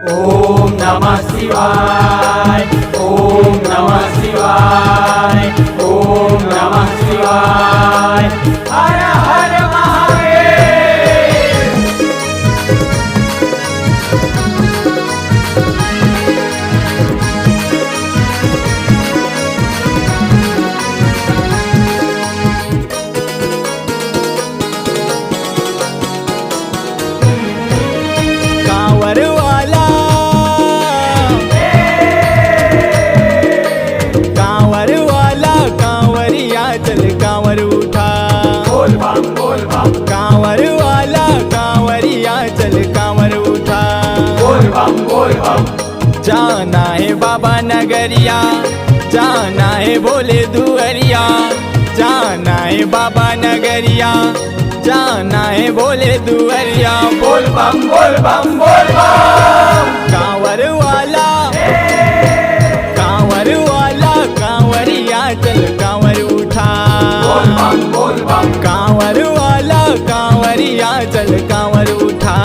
ओम नमः शिवाय। ओम नमः शिवाय। ओम नमः शिवाय। हर हर महादेव। कांवर वाला कांवर वाला कांवरिया चल कांवर उठा। बोल बम बोल बम। कांवर वाला कांवरिया चल कांवर उठा। बोल बम बोल बम। जाना है बाबा नगरिया, जाना है भोले दुअरिया, जाना है बाबा नगरिया, जाना है भोले दुअरिया। बोल बम बोल बम बोल बम। कांवर वाला कांवरिया चल कांवर उठा। बोल बम बोल बम। कांवर वाला कांवरिया चल कांवर उठा।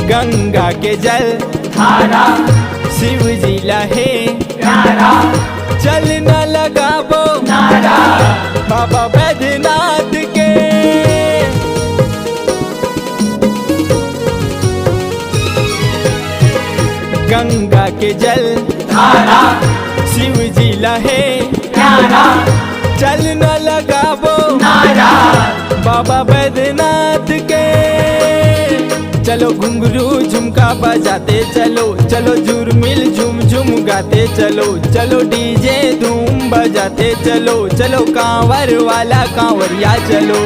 गंगा के जल धारा शिव जी लहे प्यारा। चल न लगाबो नारा बाबा बैद्यनाथ के। गंगा के जल धारा शिव जी लहे प्यारा। चल न लगाबो नारा बाबा बैद्यनाथ के। चलो घुंघरू झुमका बजाते चलो, चलो झुरमिल झुम झुम गाते चलो, चलो डीजे धूम बजाते चलो, चलो कांवर वाला कांवरिया चलो।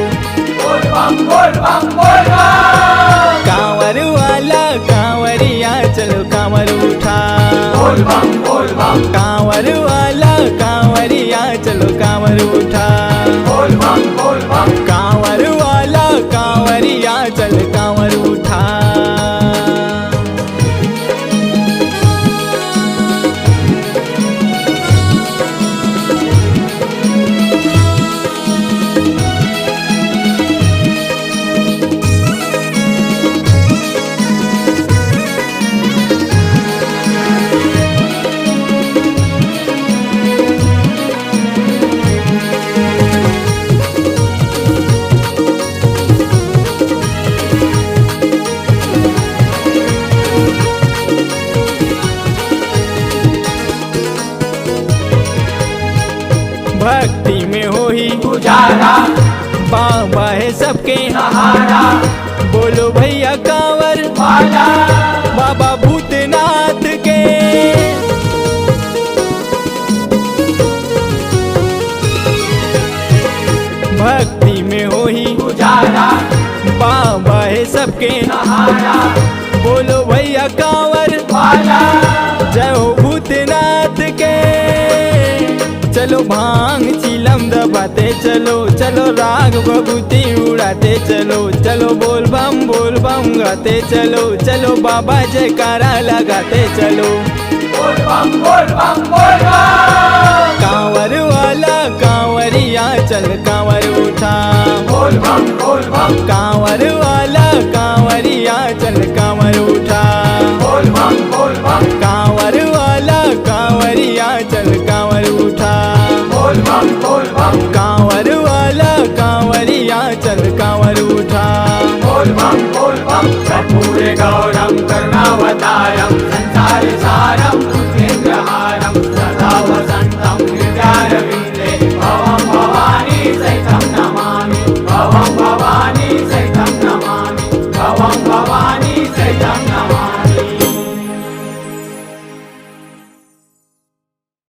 बोल बम बोल बम बोल बम। कांवर वाला कांवरिया चलो कांवर उठा। बोल बम बोल बम। कांवर वाला कांवरिया चलो कांवर उठा। बोल बम बोल बम। कांवर वाला कांवरिया चल कांवर उठा। भक्ति में हो ही गुजारा बाबा है सबके सहारा। बोलो भैया कांवर वाला बाबा भूतनाथ के। भक्ति में हो ही गुजारा बाबा है सबके सहारा। बोलो भैया कांवर वाला जय हो भूतनाथ के। चलो भांग चिलम दबाते चलो, चलो राग भभूति उड़ाते चलो, चलो बोल बम गाते चलो, चलो बाबा जयकारा लगाते चलो। बोल बम बोल बम बोल बम। कांवर वाला कांवरिया चल कांवर उठा। बोल बम बोल बम। कांवर वाला कांवरिया चल कांवर उठा। बोल बम बोल बम। कांवर वाला कांवरिया चल कांवर उठा। बोल बम बोल बम। कांवर वाला कांवरिया चल कांवर उठा। बोल बम कर्पूरे गौरम करुणावतारम संसार सारम